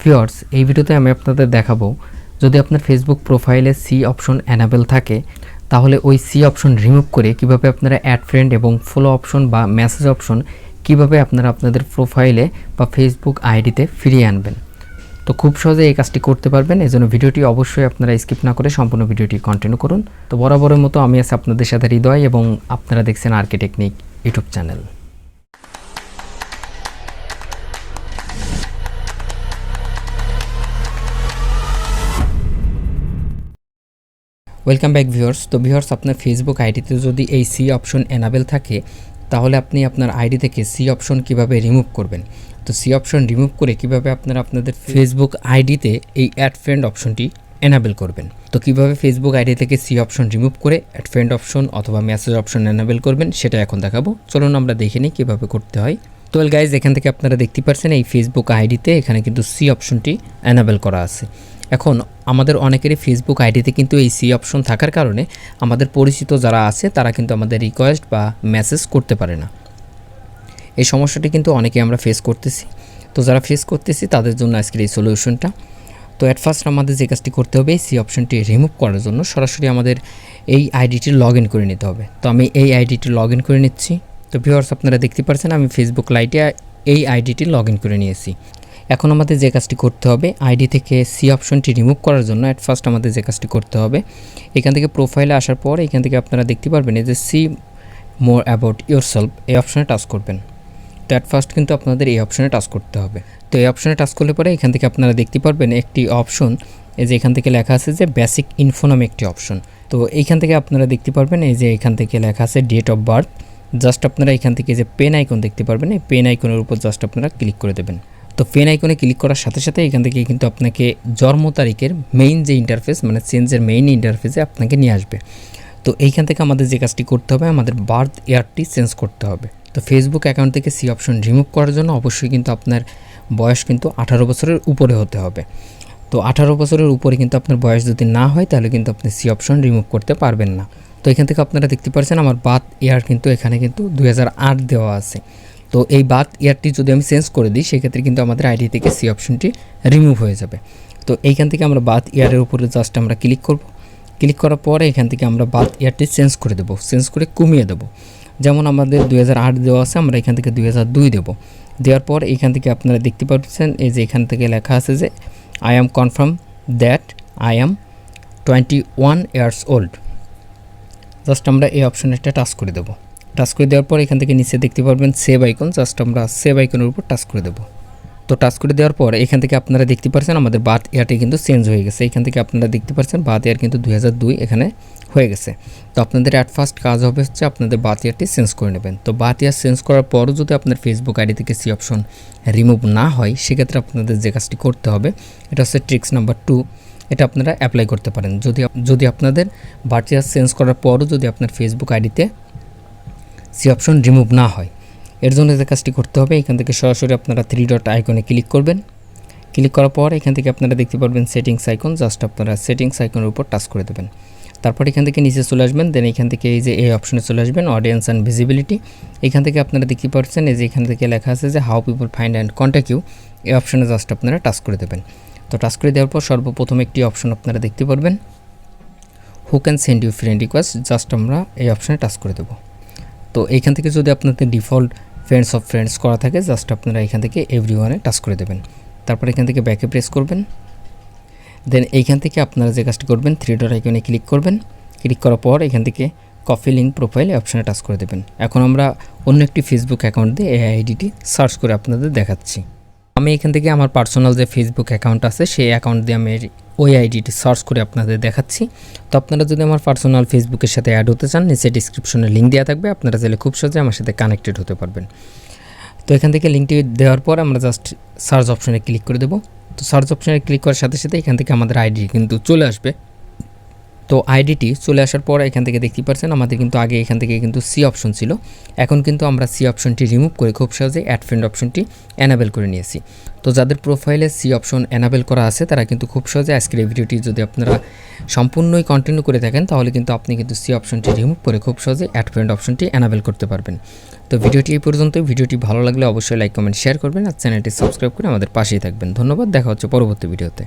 Viewers, এই ভিডিওতে আমি আপনাদের দেখাবো যদি আপনার ফেসবুক প্রোফাইলে সি অপশন এনাবেল থাকে তাহলে ওই সি অপশন রিমুভ করে কিভাবে আপনারা অ্যাড ফ্রেন্ড এবং ফলো অপশন বা মেসেজ অপশন কিভাবে আপনারা আপনাদের প্রোফাইলে বা ফেসবুক আইডিতে ফিরিয়ে আনবেন। তো খুব সহজে এই কাজটি করতে পারবেন। এজন্য ভিডিওটি অবশ্যই আপনারা স্কিপ না করে সম্পূর্ণ ভিডিওটি কন্টিনিউ করুন। তো বরাবরের মতো আমি আছি আপনাদের সাথে হৃদয় এবং আপনারা দেখছেন 𝐼𝐴 YouTube channel. Welcome back viewers. তো ভিউয়ার্স, আপনার ফেসবুক আইডিতে যদি এই সি অপশন এনাবেল থাকে তাহলে আপনি আপনার আইডি থেকে সি অপশন কিভাবে রিমুভ করবেন। তো সি অপশন রিমুভ করে কিভাবে আপনারা আপনাদের ফেসবুক আইডিতে এই অ্যাড ফ্রেন্ড অপশনটি এনাবেল করবেন। তো কিভাবে ফেসবুক আইডি থেকে সি অপশন রিমুভ করে অ্যাড ফ্রেন্ড অপশন অথবা মেসেজ অপশন এনাবেল করবেন সেটা এখন দেখাবো। চলুন আমরা দেখে নিই কীভাবে করতে হয়। তো গাইজ, এখান থেকে আপনারা দেখতে পাচ্ছেন এই ফেসবুক আইডিতে এখানে কিন্তু সি অপশনটি এনাবেল করা আছে। এখন আমাদের অনেকেরই ফেসবুক আইডিতে কিন্তু এই সি অপশন থাকার কারণে আমাদের পরিচিত যারা আছে তারা কিন্তু আমাদের রিকোয়েস্ট বা মেসেজ করতে পারে না। এই সমস্যাটি কিন্তু অনেকে আমরা ফেস করতেছি। তো যারা ফেস করতেছি তাদের জন্য আজকের এই সলিউশনটা। তো অ্যাট ফার্স্ট আমাদের যে কাজটি করতে হবে সি অপশনটি রিমুভ করার জন্য সরাসরি আমাদের এই আইডিটি লগ ইন করে নিতে হবে। তো আমি এই আইডিটি লগ ইন করে নিচ্ছি। তো ভিউয়ার্স, আপনারা দেখতে পাচ্ছেন আমি ফেসবুক লাইটে এই আইডিটি লগ ইন করে নিয়েছি। এখন আমাদের যে কাজটি করতে হবে আইডি থেকে সি অপশনটি রিমুভ করার জন্য অ্যাট ফার্স্ট আমাদের যে কাজটি করতে হবে এখান থেকে প্রোফাইলে আসার পর এখান থেকে আপনারা দেখতে পারবেন এই যে সি মোর অ্যাবাউট ইয়োরসেলফ এই অপশনে টাচ করবেন। তো অ্যাট ফার্স্ট কিন্তু আপনাদের এই অপশনে টাচ করতে হবে। তো এই অপশনে টাচ করলে পরে এখান থেকে আপনারা দেখতে পারবেন একটি অপশন এই যে এখান থেকে লেখা আছে যে বেসিক ইনফো নামে একটি অপশন। তো এইখান থেকে আপনারা দেখতে পারবেন এই যে এখান থেকে লেখা আছে ডেট অফ বার্থ। জাস্ট আপনারা এখান থেকে যে পেন আইকন দেখতে পারবেন এই পেন আইকনের উপর জাস্ট আপনারা ক্লিক করে দেবেন। তো পেন আইকনে ক্লিক করার সাথে সাথে এখান থেকে কিন্তু আপনাকে জন্ম তারিখের মেইন যে ইন্টারফেস মানে চেঞ্জের মেইন ইন্টারফেসে আপনাকে নিয়ে আসবে। তো এইখান থেকে আমাদের যে কাজটি করতে হবে আমাদের বার্থ ইয়ারটি চেঞ্জ করতে হবে। তো ফেসবুক অ্যাকাউন্ট থেকে সি অপশন রিমুভ করার জন্য অবশ্যই কিন্তু আপনার বয়স কিন্তু 18 বছরের উপরে হতে হবে। তো 18 বছরের উপরে কিন্তু আপনার বয়স যদি না হয় তাহলে কিন্তু আপনি সি অপশন রিমুভ করতে পারবেন না। তো এখান থেকে আপনারা দেখতে পাচ্ছেন আমার বার্থ ইয়ার কিন্তু এখানে কিন্তু 2008 দেওয়া আছে। তো এই বার্থ ইয়ারটি যদি আমি চেঞ্জ করে দিই সেক্ষেত্রে কিন্তু আমাদের আইডি থেকে সি অপশনটি রিমুভ হয়ে যাবে। তো এইখান থেকে আমরা বার্থ ইয়ারের উপরে জাস্ট আমরা ক্লিক করব। ক্লিক করার পরে এখান থেকে আমরা বার্থ ইয়ারটি চেঞ্জ করে দেবো, চেঞ্জ করে কমিয়ে দেবো। যেমন আমাদের 2008 দেওয়া আছে আমরা এখান থেকে 2002 দেবো। দেওয়ার পর এখান থেকে আপনারা দেখতে পাচ্ছেন এই যে এখান থেকে লেখা আছে যে I am confirm that I am 21 years old. Just আমরা এই অপশনটা টাচ করে দেবো। টাচ করে দেওয়ার পর এখান থেকে নিচে দেখতে পারবেন সেভ আইকন, জাস্ট আমরা সেভ আইকনের উপর টাচ করে দেবো। তো টাচ করে দেওয়ার পর এখান থেকে আপনারা দেখতে পাচ্ছেন আমাদের বার্থ ইয়ারটি কিন্তু চেঞ্জ হয়ে গেছে। এখান থেকে আপনারা দেখতে পাচ্ছেন বার্থ ইয়ার কিন্তু 2002 এখানে হয়ে গেছে। তো আপনাদের অ্যাট ফার্স্ট কাজ হবে হচ্ছে আপনাদের বার্থ ইয়ারটি চেঞ্জ করে নেবেন। তো বার্থ ইয়ার চেঞ্জ করার পরও যদি আপনার ফেসবুক আইডি থেকে সি অপশন রিমুভ না হয় সেক্ষেত্রে আপনাদের যে কাজটি করতে হবে এটা হচ্ছে ট্রিক্স নাম্বার 2। এটা আপনারা অ্যাপ্লাই করতে পারেন যদি আপনাদের বার্থ ইয়ার চেঞ্জ করার পরও যদি আপনার ফেসবুক আইডিতে সি অপশন রিমুভ না হয়। এর জন্য যে কাজটি করতে হবে এখান থেকে সরাসরি আপনারা 3 ডট আইকনে ক্লিক করবেন। ক্লিক করার পর এখান থেকে আপনারা দেখতে পারবেন সেটিংস আইকন, জাস্ট আপনারা সেটিংস আইকনের উপর টাচ করে দেবেন। তারপর এখান থেকে নিচে চলে আসবেন। দেন এখান থেকে এই যে এই অপশনে চলে আসবেন অডিয়েন্স অ্যান্ড ভিজিবিলিটি। এখান থেকে আপনারা দেখতে পাচ্ছেন এই যে এখান থেকে লেখা আছে যে how people find and contact you এই অপশনে জাস্ট আপনারা টাচ করে দেবেন। তো টাচ করে দেওয়ার পর সর্বপ্রথম একটি অপশন আপনারা দেখতে পারবেন who can send you friend request, just আমরা এই অপশনে টাচ করে দেবো। তো এইখান থেকে যদি আপনাদের ডিফল্ট ফ্রেন্ডস অফ ফ্রেন্ডস করা থাকে জাস্ট আপনারা এখান থেকে এভরিওয়ানে টাচ করে দেবেন। তারপর এখান থেকে ব্যাকে প্রেস করবেন। দেন এইখান থেকে আপনারা যে কাজটি করবেন 3 ডট আইকনে ক্লিক করবেন। ক্লিক করার পর এখান থেকে কপি লিঙ্ক প্রোফাইল অপশনে টাচ করে দেবেন। এখন আমরা অন্য একটি ফেসবুক অ্যাকাউন্ট দিয়ে এই আইডিটি সার্চ করে আপনাদের দেখাচ্ছি। আমি এখান থেকে আমার পার্সোনাল যে ফেসবুক অ্যাকাউন্ট আছে সেই অ্যাকাউন্ট দিয়ে আমি ওই আইডিটি সার্চ করে আপনাদের দেখাচ্ছি। তো আপনারা যদি আমার পার্সোনাল ফেসবুকের সাথে অ্যাড হতে চান নিচে ডিসক্রিপশনে লিঙ্ক দেওয়া থাকবে, আপনারা চাইলে খুব সহজে আমার সাথে কানেক্টেড হতে পারবেন। তো এখান থেকে লিঙ্কটি দেওয়ার পর আমরা জাস্ট সার্চ অপশনে ক্লিক করে দেবো। তো সার্চ অপশনে ক্লিক করার সাথে সাথে এখান থেকে আমাদের আইডি কিন্তু চলে আসবে। তো আইডিটি চলে আসার পর এখান থেকে দেখতে পাচ্ছেন আমাদের কিন্তু আগে এখান থেকে কিন্তু সি অপশন ছিল। এখন কিন্তু আমরা সি অপশনটি রিমুভ করে খুব সহজে অ্যাড ফ্রেন্ড অপশনটি এনাবেল করে নিয়েছি। তো যাদের প্রোফাইলে সি অপশন এনাবেল করা আছে তারা কিন্তু খুব সহজে আজকের এই ভিডিওটি যদি আপনারা সম্পূর্ণই কন্টিনিউ করে থাকেন তাহলে কিন্তু আপনি কিন্তু সি অপশনটি রিমুভ করে খুব সহজে অ্যাড ফ্রেন্ড অপশনটি এনাবেল করতে পারবেন। তো ভিডিওটি এই পর্যন্তই। ভিডিওটি ভালো লাগলে অবশ্যই লাইক কমেন্ট শেয়ার করবেন আর চ্যানেলটি সাবস্ক্রাইব করে আমাদের পাশেই থাকবেন। ধন্যবাদ, দেখা হচ্ছে পরবর্তী ভিডিওতে।